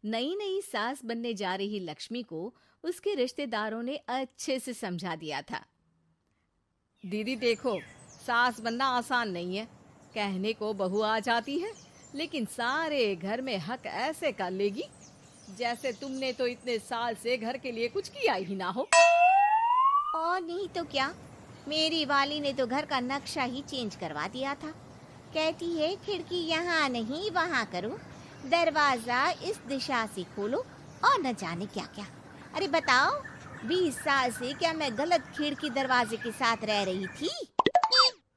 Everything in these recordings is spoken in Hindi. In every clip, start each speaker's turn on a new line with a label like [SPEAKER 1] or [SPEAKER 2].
[SPEAKER 1] नई नई सास बनने जा रही लक्ष्मी को उसके रिश्तेदारों ने अच्छे से समझा दिया था। दीदी देखो, सास बनना आसान नहीं है। कहने को बहू आ जाती है, लेकिन सारे घर में हक ऐसे कर लेगी जैसे तुमने तो इतने साल से घर के लिए कुछ किया ही ना हो।
[SPEAKER 2] और नहीं तो क्या, मेरी वाली ने तो घर का नक्शा ही चेंज करवा दिया था। कहती है खिड़की यहाँ नहीं वहाँ करो, दरवाजा इस दिशा से खोलो और न जाने क्या क्या। अरे बताओ, 20 साल से क्या मैं गलत खिड़की दरवाजे के साथ रह रही थी?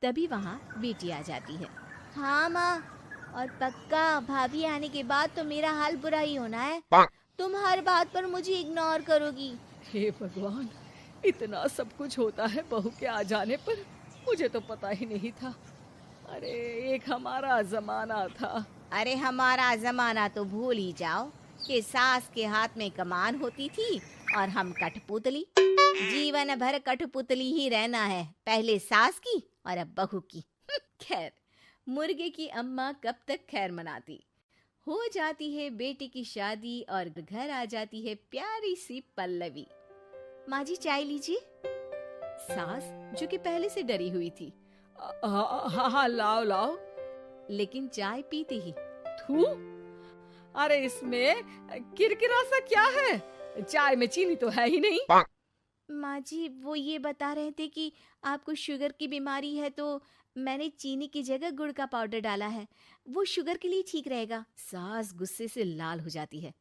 [SPEAKER 1] तभी वहाँ बेटी आ जाती है।
[SPEAKER 2] हाँ माँ, और पक्का भाभी आने के बाद तो मेरा हाल बुरा ही होना है। तुम हर बात पर मुझे इग्नोर करोगी।
[SPEAKER 1] हे भगवान, इतना सब कुछ होता है बहू के आ जाने पर, मुझे तो पता ही नहीं था। अरे एक हमारा जमाना था।
[SPEAKER 2] अरे हमारा जमाना तो भूल ही जाओ कि सास के हाथ में कमान होती थी और हम कठपुतली। जीवन भर कठपुतली ही रहना है, पहले सास की और अब बहू की।
[SPEAKER 1] खैर, मुर्गे की अम्मा कब तक खैर मनाती। हो जाती है बेटी की शादी और घर आ जाती है प्यारी सी पल्लवी।
[SPEAKER 2] माँ जी चाय लीजिए।
[SPEAKER 1] सास जो कि पहले से डरी हुई थी, हाँ हाँ लाओ लाओ, लेकिन चाय पीती ही थू, अरे इसमें किरकिरा सा क्या है? चाय में चीनी तो है ही नहीं।
[SPEAKER 2] माँ जी वो ये बता रहे थे कि आपको शुगर की बीमारी है, तो मैंने चीनी की जगह गुड़ का पाउडर डाला है, वो शुगर के लिए ठीक रहेगा।
[SPEAKER 1] सास गुस्से से लाल हो जाती है।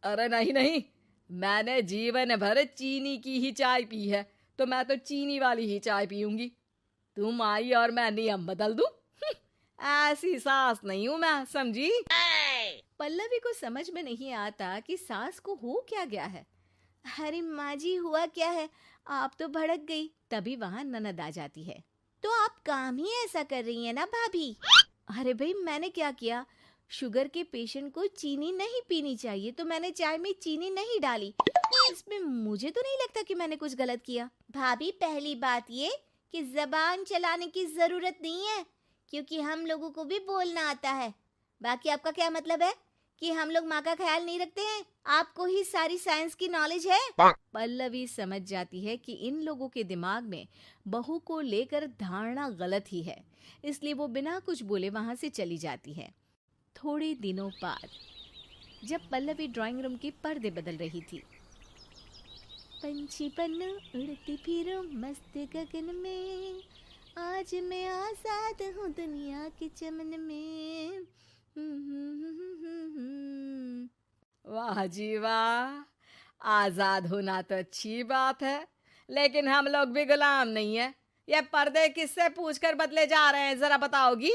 [SPEAKER 1] अरे नहीं नहीं, मैंने जीवन भर चीनी की ही चाय पी है, तो मैं तो चीनी वाली ही चाय पीऊंगी। तुम आई और मैं नियम बदल दूं? ऐसी सास नहीं हूं मैं, समझी? पल्लवी को समझ में नहीं आता कि सास को हो क्या गया है।
[SPEAKER 2] अरे माँ जी हुआ क्या है, आप तो भड़क गई।
[SPEAKER 1] तभी वहाँ ननद आ जाती है।
[SPEAKER 2] तो आप काम ही ऐसा कर रही है ना भाभी?
[SPEAKER 1] अरे भाई मैंने क्या किया? शुगर के पेशेंट को चीनी नहीं पीनी चाहिए, तो मैंने चाय में चीनी नहीं डाली। इसमें मुझे तो नहीं लगता कि मैंने कुछ गलत किया।
[SPEAKER 2] भाभी पहली बात ये कि जबान चलाने की जरूरत नहीं है, क्योंकि हम लोगों को भी बोलना आता है। बाकी आपका क्या मतलब है कि हम लोग माँ का ख्याल नहीं रखते हैं? आपको ही सारी साइंस की नॉलेज है।
[SPEAKER 1] पल्लवी समझ जाती है कि इन लोगों के दिमाग में बहू को लेकर धारणा गलत ही है, इसलिए वो बिना कुछ बोले वहां से चली जाती है। थोड़े दिनों बाद जब पल्लवी ड्राइंग रूम के पर्दे बदल रही थी,
[SPEAKER 2] पंछी पन्नू उड़ती फिरूं मस्त गगन में, आज मैं आजाद हूँ दुनिया के चमन में।
[SPEAKER 1] वाह जी वाह, आजाद होना तो अच्छी बात है, लेकिन हम लोग भी गुलाम नहीं है। ये पर्दे किससे पूछकर बदले जा रहे हैं, जरा बताओगी?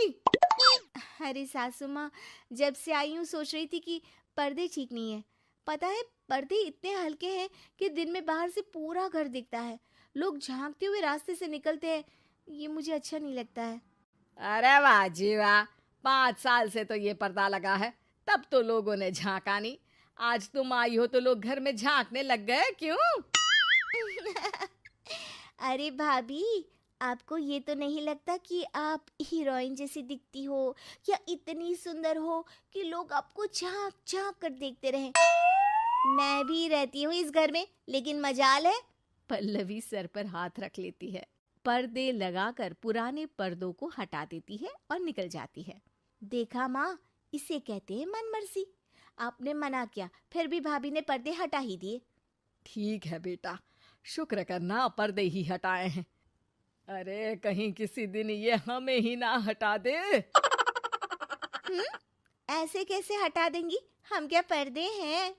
[SPEAKER 2] अरे सासू माँ, जब से आई हूँ सोच रही थी कि पर्दे ठीक नहीं है। पता है पर्दे इतने हल्के हैं कि दिन में बाहर से पूरा घर दिखता है, लोग झांकते हुए रास्ते से निकलते हैं, ये मुझे अच्छा नहीं लगता है।
[SPEAKER 1] अरे वाह जी वाह, 5 साल से तो ये पर्दा लगा है, तब तो लोगों ने झांका नहीं। आज तुम आई हो तो लोग घर में झांकने लग गए, क्यों?
[SPEAKER 2] अरे भाभी, आपको ये तो नहीं लगता कि आप हीरोइन जैसी दिखती हो या इतनी सुंदर हो कि लोग आपको झांक झांक कर देखते रहे? मैं भी रहती हूँ इस घर में, लेकिन मजाल है।
[SPEAKER 1] पल्लवी सर पर हाथ रख लेती है, पर्दे लगाकर पुराने पर्दों को हटा देती है और निकल जाती है।
[SPEAKER 2] देखा माँ, इसे कहते हैं मनमर्जी। आपने मना किया, फिर भी भाभी ने पर्दे हटा ही दिए।
[SPEAKER 1] ठीक है बेटा, शुक्र करना पर्दे ही हटाए हैं। अरे कहीं किसी दिन ये हमें ही ना हटा दे।
[SPEAKER 2] ऐसे कैसे हटा देंगी, हम क्या पर्दे हैं?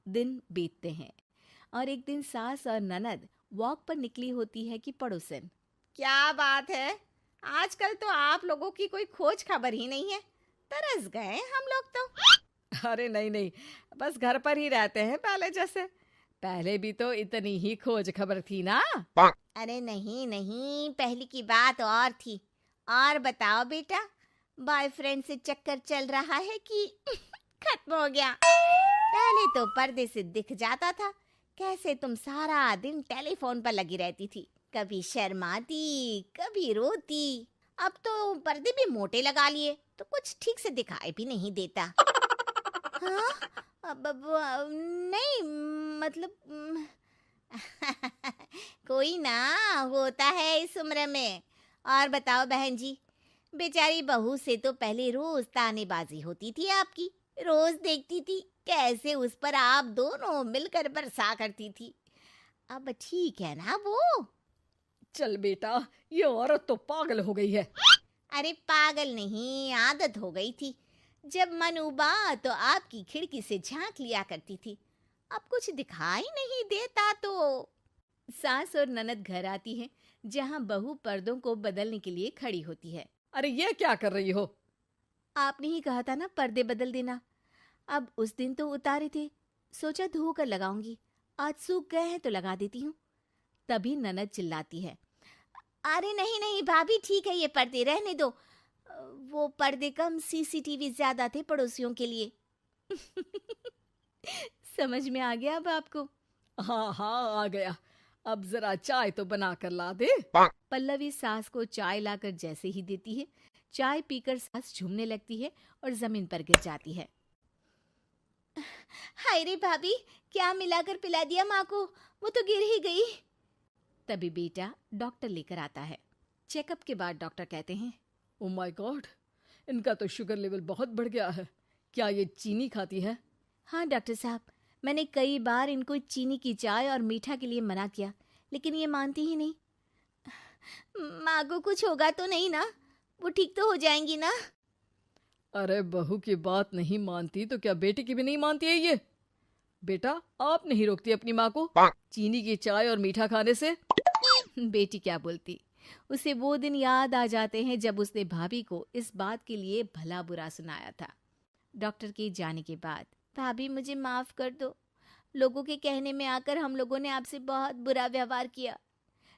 [SPEAKER 1] दिन बीतते हैं और एक दिन सास और ननद वॉक पर निकली होती है कि पड़ोसन,
[SPEAKER 2] क्या बात है, आजकल तो आप लोगों की कोई खोज खबर ही नहीं है। तरस गए हम लोग तो।
[SPEAKER 1] अरे नहीं नहीं, बस घर पर ही रहते हैं पहले जैसे। पहले भी तो इतनी ही खोज खबर थी ना।
[SPEAKER 2] अरे नहीं नहीं, पहले की बात और थी। और बताओ बेटा, बॉयफ्रेंड से चक्कर चल रहा है कि खत्म हो गया? पहले तो पर्दे से दिख जाता था कैसे तुम सारा दिन टेलीफोन पर लगी रहती थी, कभी शर्माती कभी रोती। अब तो पर्दे भी मोटे लगा लिए तो कुछ ठीक से दिखाई भी नहीं देता। हाँ? नहीं, मतलब कोई ना, होता है इस उम्र में। और बताओ बहन जी, बेचारी बहू से तो पहले रोज तानेबाजी होती थी आपकी, रोज देखती थी कैसे उस पर आप दोनों मिलकर बरसा करती थी। अब ठीक है ना वो?
[SPEAKER 1] चल बेटा, ये औरत तो पागल हो गई है।
[SPEAKER 2] अरे पागल नहीं, आदत हो गई थी। जब मन उबा तो आपकी खिड़की से झांक लिया करती थी, अब कुछ दिखाई नहीं देता तो। सास और ननद घर आती हैं, जहां बहू पर्दों को बदलने के लिए खड़ी होती है।
[SPEAKER 1] अरे ये क्या कर रही हो?
[SPEAKER 2] आपने ही कहा था ना पर्दे बदल देना। अब उस दिन तो उतारे थे, सोचा धो कर लगाऊंगी, आज सूख गए हैं तो लगा देती हूँ। तभी ननद चिल्लाती है, अरे नहीं नहीं भाभी, ठीक है ये पर्दे रहने दो। वो पर्दे कम, सीसीटीवी ज्यादा थे पड़ोसियों के लिए। समझ में आ गया अब आपको?
[SPEAKER 1] हाँ हाँ, आ गया। अब जरा चाय तो बना कर ला दे।
[SPEAKER 2] पल्लवी सास को चाय लाकर जैसे ही देती है, चाय पीकर सास झूमने लगती है और जमीन पर गिर जाती है। हाय रे भाभी, क्या मिलाकर पिला दिया माँ को, वो तो गिर ही गई। तभी बेटा डॉक्टर लेकर आता है। चेकअप के बाद डॉक्टर कहते हैं,
[SPEAKER 1] ओ माय गॉड, इनका तो शुगर लेवल बहुत बढ़ गया है। क्या ये चीनी खाती है?
[SPEAKER 2] हाँ डॉक्टर साहब, मैंने कई बार इनको चीनी की चाय और मीठा के लिए मना किया, लेकिन ये मानती ही नहीं। माँ को कुछ होगा तो नहीं ना? वो ठीक तो हो जाएंगी ना?
[SPEAKER 1] अरे बहू की बात नहीं मानती तो क्या बेटी की भी नहीं मानती है ये? बेटा, आप नहीं रोकती अपनी माँ को चीनी की चाय और मीठा खाने से?
[SPEAKER 2] बेटी क्या बोलती, उसे वो दिन याद आ जाते हैं जब उसने भाभी को इस बात के लिए भला बुरा सुनाया था। डॉक्टर के जाने के बाद, भाभी मुझे माफ कर दो, लोगों के कहने में आकर हम लोगों ने आपसे बहुत बुरा व्यवहार किया,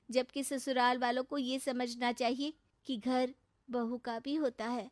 [SPEAKER 2] जबकि ससुराल वालों को ये समझना चाहिए कि घर बहू का भी होता है।